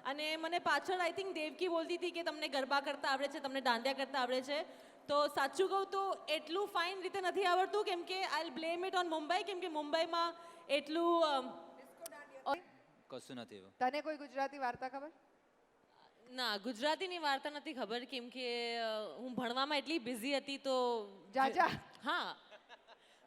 અને મને પાછળ આઈ થિંક દેવકી બોલતી હતી કે તમને ગરબા કરતા આવડે છે, તમને દાંડિયા કરતા આવડે છે. તો સાચું કહું તો એટલું ફાઇન રીતે નથી આવડતું, કેમ કે આઈ બ્લેમ ઇટ ઓન મુંબઈ, કેમ કે મુંબઈમાં એટલું કશું નથી. તને કોઈ ગુજરાતી વાર્તા ખબર? ના, ગુજરાતીની વાર્તા નથી ખબર, કેમ કે હું ભણવામાં એટલી બિઝી હતી. તો જાજા હા,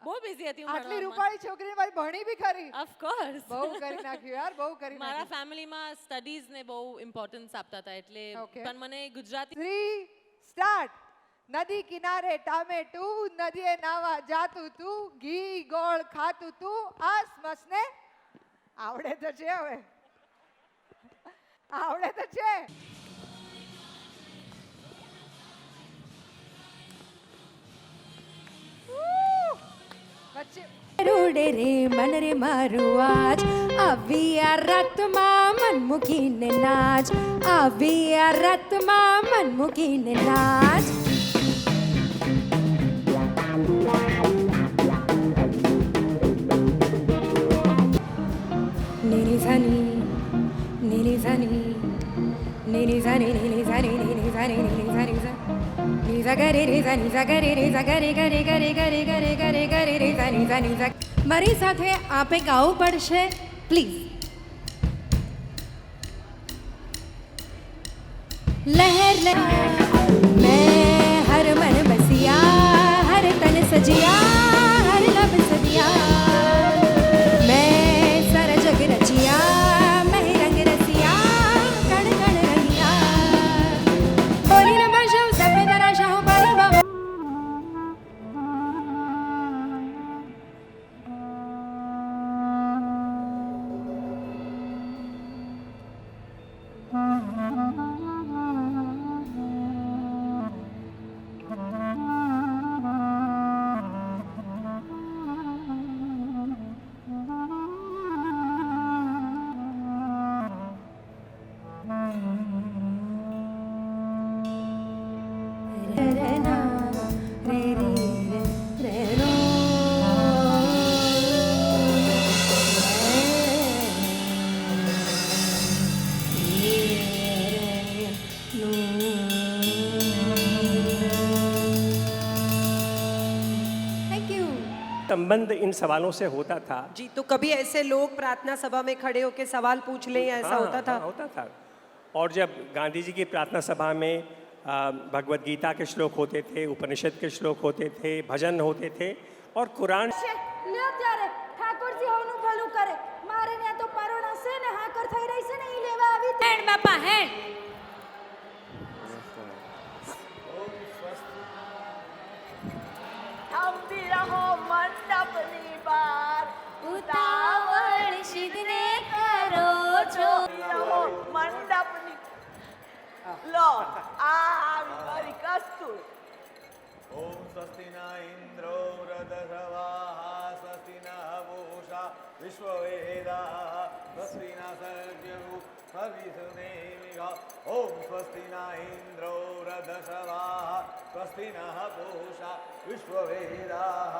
બહુ બિઝી હતી હું આટલી ભણવામાં. રૂપાળી છોકરી ભાઈ ભણી બી ખરી. ઓફ કોર્સ બહુ કરી નાખ્યું યાર, બહુ કરી મારા નાખ્યું. ફેમિલીમાં સ્ટડીઝ ને બહુ ઇમ્પોર્ટન્સ આપતા હતા, એટલે પણ મને ગુજરાતી 3 સ્ટાર્ટ. નદી કિનારે ટામેટું, નદીએ નાવા જાતું તું, ઘી ગોળ ખાતું તું, આસમસ ને આવડે તો છે. હવે આવડે તો છે. રૂડે રે મન રે મારું આજ, આવી આ રાતમાં મન મૂકીને નાચ, આવી આ રાતમાં મન મૂકીને નાચ. નીની ઝાની નીની ઝાની નીની ઝાની નીની ઝાની નીની ઝાની નીની ઝાની ઝા નીઝા ગરે રે ઝા નીઝા ગરે રે ઝા ગરે ગરે ગરે ગરે ગરે ગરે ગરે રે ઝા નીઝા નીઝા. મારી સાથે આપે ગાવું પડશે પ્લીઝ. લહેર લહેર મેં હર મન બસિયા, હર તન સજિયા, હર લબ સજિયા, મેં સર જગ રચિયા, મેં રંગ રસિયા, કણ કણ રંગિયા, બોલી ન બજાઉ સફેદ રાશા હું પર બાબા. संबंध इन सवालों से होता था जी। तो कभी ऐसे लोग प्रार्थना सभा में खड़े होकर सवाल पूछ लें, ऐसा होता था? होता था। और जब गांधी जी की प्रार्थना सभा में भगवत गीता के श्लोक होते थे, उपनिषद के श्लोक होते थे, भजन होते थे और कुरान ઠાકોર જી હોનું ભલું કરે, મારે ને તો પરોણા છે ને હાકર થઈ રહી છે ને ઈ લેવા આવી હેણ બાપા હેણ. અંબી રહો મંડપની બહાર, ઉતાવળ શીઘ્રે કરો છો. રહો મંડપની. લો આ આવી મારી કસ્તુર. ઓમ સ્વસ્તિ ન ઇન્દ્રો વૃદ્ધશ્રવાઃ, સ્વસ્તિ ન પૂષા વિશ્વવેદાઃ, સ્વસ્તિ ન સર્વભૂ સર્વિસુદેવિકા. ઓમ સ્વસ્તિ ન ઇન્દ્રો વૃદ્ધશ્રવાઃ, સ્વસ્તિ ન પૂષા વિશ્વવેદાઃ.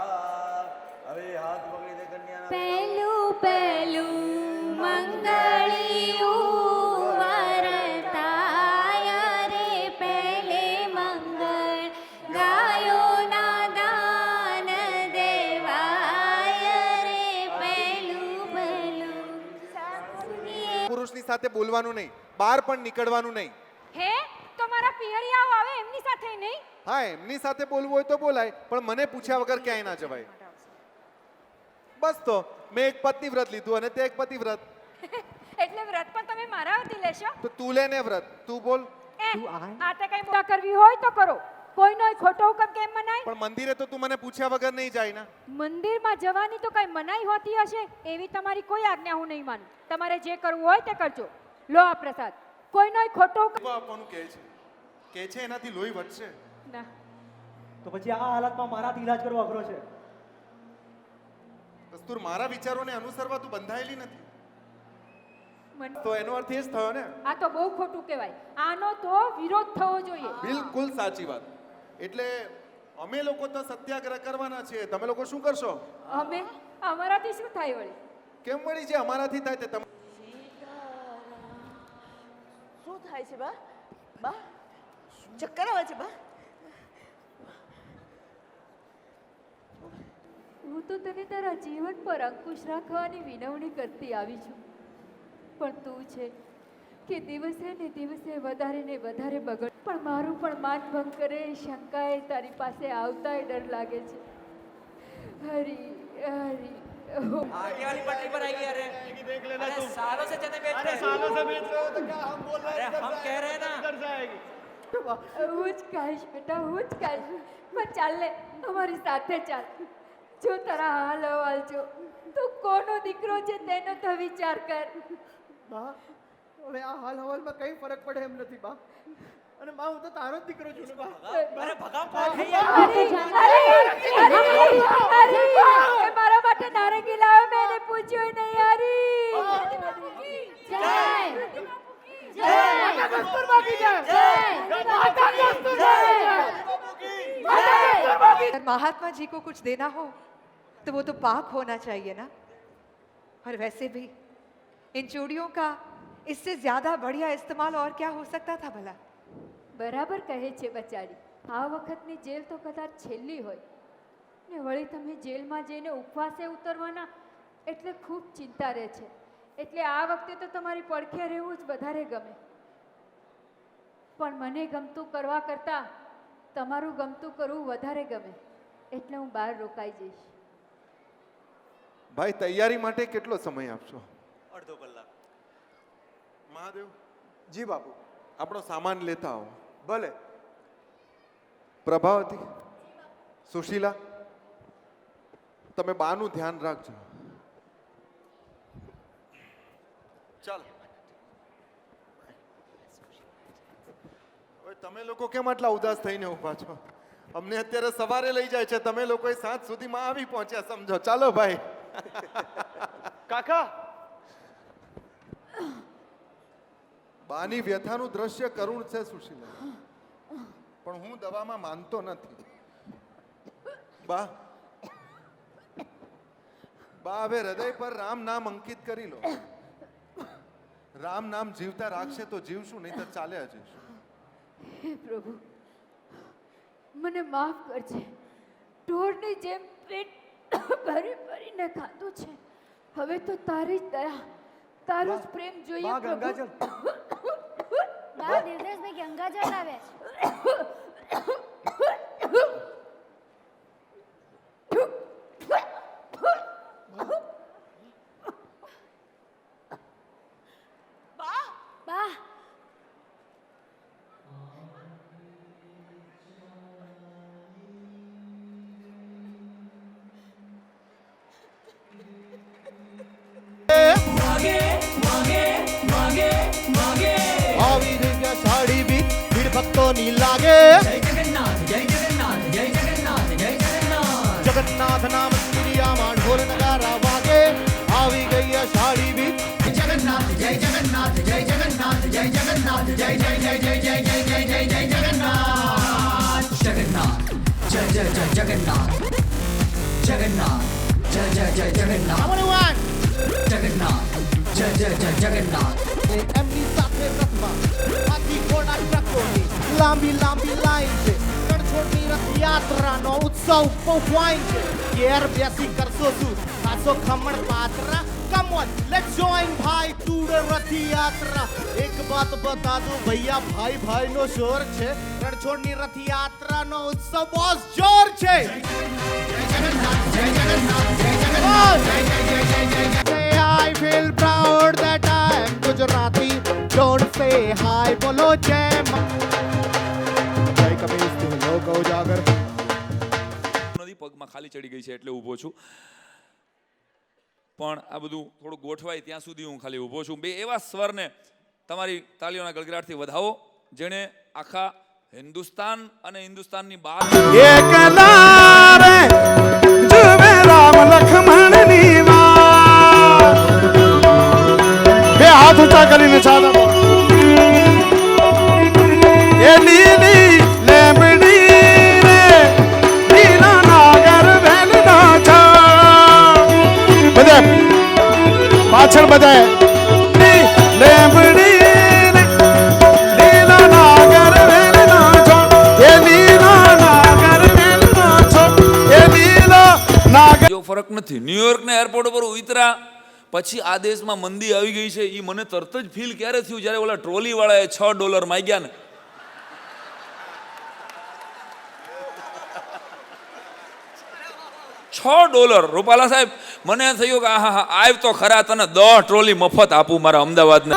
હવે હાથ પકડી દે કન્યાના. પહેલું પહેલું મંગળિયું વરતાય રે, પહેલે મંગળ ગાયો ના દાન દેવાય રે, પહેલું પહેલું. પુરુષની સાથે બોલવાનું નહીં, બહાર પણ નીકળવાનું નહીં. હે તો મારા પિયરિયાઓ આવે એમની સાથે નહીં? હા, એમની સાથે બોલવું હોય તો બોલાય, પણ મને પૂછ્યા વગર ક્યાંય ના જવાય. બસ તો મેં એક પતિવ્રત લીધું અને તે એક પતિવ્રત. એટલે વ્રત પણ તમે મારા વતી લેશો? તો તું લે ને વ્રત, તું બોલ. આ તે કઈ મોટા કરવી હોય તો કરો, કોઈનો ખોટો હુકમ કેમ મનાય? પણ મંદિરે તો તું મને પૂછ્યા વગર નહીં જાય ને. મંદિરમાં જવાની તો કઈ મનાઈ હોતી હશે? એવી તમારી કોઈ આજ્ઞા હું નહીં માનું. તમારે જે કરવું હોય તે કરજો. લો આ પ્રસાદ. કોઈનો ખોટો હુકમ આપવાનું કહે છે એનાથી લોહી વધશે ના. તો પછી આ હાલતમાં મારાથી ઈલાજ કરવો અઘરો છે. કસ્તુર, મારા વિચારોને અનુસરવા તું બંધાયેલી નથી. મન- તો એનો અર્થ એ જ થયો ને. આ તો બહુ ખોટું કહેવાય. આનો તો વિરોધ થવો જોઈએ. બિલકુલ સાચી વાત. એટલે અમે લોકો તો સત્યાગ્રહ કરવાના છીએ, તમે લોકો શું કરશો? અમે અમારાથી શું થાય વળી? કેમ વળી જે અમારાથી થાય તે તમે શું થાય છે બા બા ચક્કર આવે છે બા હું તો તને તારા જીવન પર અંકુશ રાખવાની વિનવણી કરતી આવી છું, પણ તું છે કે દિવસે ને દિવસે વધારે ને વધારે બગડ, પણ મારું પણ માન ભંગ કરે એ શંકાએ તારી પાસે આવતાય ડર લાગે છે. હરી હરી आगे वाली पटरी पर आएगी। अरे देख लेना अरे तुम। सालों से चने बेच अरे रहे हैं। सालों से बेच रहे हो तो क्या हम बोल रहे हैं अरे इधर हम से कह रहे हैं आएगी, ना। इधर से आएगी। હું જ કહીશ બેટા, હું જ કહીશ, પણ ચાલ ને અમારી સાથે ચાલ. જો તારા હાલ હવાલ જો, તું કોનો દીકરો છે તેનો તો વિચાર કર. બા હવે આ હાલ હવાલમાં કઈ ફરક પડે એમ નથી બા, અને બા હું તો તારો જ દીકરો છું ને બા. अरे भगाम कौन है ये? એ મારા માટે નારંગી લાવ્યો, મેં એને પૂછ્યું નહીં. अगर महात्मा जी को कुछ देना हो तो वो तो पाक होना चाहिए ना. और वैसे भी इन चूड़ियों का इससे ज्यादा बढ़िया इस्तेमाल और क्या हो सकता था भला. બરાબર કહે છે બચારી. આ વખતની જેલ તો કદાચ છેલ્લી હોય ને વળી તમે જેલમાં જઈને ઉપવાસે ઉતરવાના એટલે ખૂબ ચિંતા રહે છે. એટલે આ વખતે તો તમારી પડખે રહેવું જ વધારે ગમે. પણ મને ગમતું કરવા કરતાં તમારું ગમતું કરવું વધારે ગમે, એટલે હું બહાર રોકાઈ જઈશ. ભાઈ તૈયારી માટે કેટલો સમય આપશો? અડધો કલાક. મહાદેવ જી બાપુ. આપણો સામાન લેતા આવો. ભલે. પ્રભાવતી, સુશીલા, તમે બાનું ધ્યાન રાખજો. ચાલ. હવે તમે લોકો કેમ આટલા ઉદાસ થઈને ઊભા છો? અમને અત્યારે સવારે લઈ જાય છે, તમે લોકો સાંજ સુધીમાં આવી પહોંચ્યા સમજો. ચાલો ભાઈ. કાકા બાની વ્યથાનું દ્રશ્ય કરુણ છે સુશીલા, પણ હું દવામાં માનતો નથી. બા હવે હૃદય પર રામ નામ અંકિત કરી લો. રામ નામ જીવતા રાખશે તો જીવશું, નહીં તો ચાલ્યા જઈશું. હે પ્રભુ, મને માફ કરજે. ઢોરની જેમ પેટ ભરી ભરીને ખાધું છે. હવે તો તારી જ દયા, તારો જ પ્રેમ જોઈએ પ્રભુ. દેવદાસભાઈ ગંગાજળ લાવે. બા આવી જગ્યા સાડી બી ભીડ ભક્તોની લાગે. જગન્નાથ નામ દુનિયામાં ઢોલ નગારા વાગે. આવી ગઈ અષાઢી બીજ. જગન્નાથ જય જગન્નાથ જય જગન્નાથ જય જગન્નાથ જય જય જય જય જય જય જય જય જય જગન્નાથ. જગન્નાથ જય જય જય જગન્નાથ. જગન્નાથ જય જય જય જગન્નાથ. જગન્નાથ જય જય જય જગન્નાથ. એમની સાથે રથમાં હાથી ઘોડા ટ્રકોની લાંબી લાંબી લાઈન છે. રણછોડની રથયાત્રાનો ઉત્સવ પહોંચવાય છે. ઘેર બેસી કરશો શું? ખાસો ખમણ પાત્રા. Come on, let's join ભાઈ ટુડ રથયાત્રા. એક વાત બતા દો ભૈયા, ભાઈ ભાઈનો શોર છે. રણછોડની રથયાત્રાનો ઉત્સવ બહુ જોર છે. જય જગન્નાથ જય જગન્નાથ જય જગન્નાથ જય જય જય જય જય જય. I feel proud that I am Gujarati. Don't say hi, બોલો જય જય કબીર તું લોક ઉજાગર. નદી પગમાં ખાલી ચડી ગઈ છે એટલે ઊભો છું, પણ આ બધું થોડું ગોઠવાય ત્યાં સુધી હું ખાલી ઊભો છું. બે એવા સ્વરને તમારી તાળીઓના ગળગડાટથી વધાવો જેણે આખા હિન્દુસ્તાન અને હિન્દુસ્તાનની બહાર રામ લખમણની વાત. બે હાથ ઊંચા કરીને સાદા એ લીલી લેબડી રે લીલા નાગર વેલના છા. બધા પાછળ બધા લેબડી રે પછી આ દેશમાં મંદી આવી ગઈ છે એ મને તરત જ ફીલ ક્યારે થયું જ્યારે ઓલા ટ્રોલી વાળાએ $6 માંગ્યા ને. $6 રૂપાલા સાહેબ, મને થયું કે હા આવ તો ખરા, તને 10 ટ્રોલી મફત આપું મારા અમદાવાદને.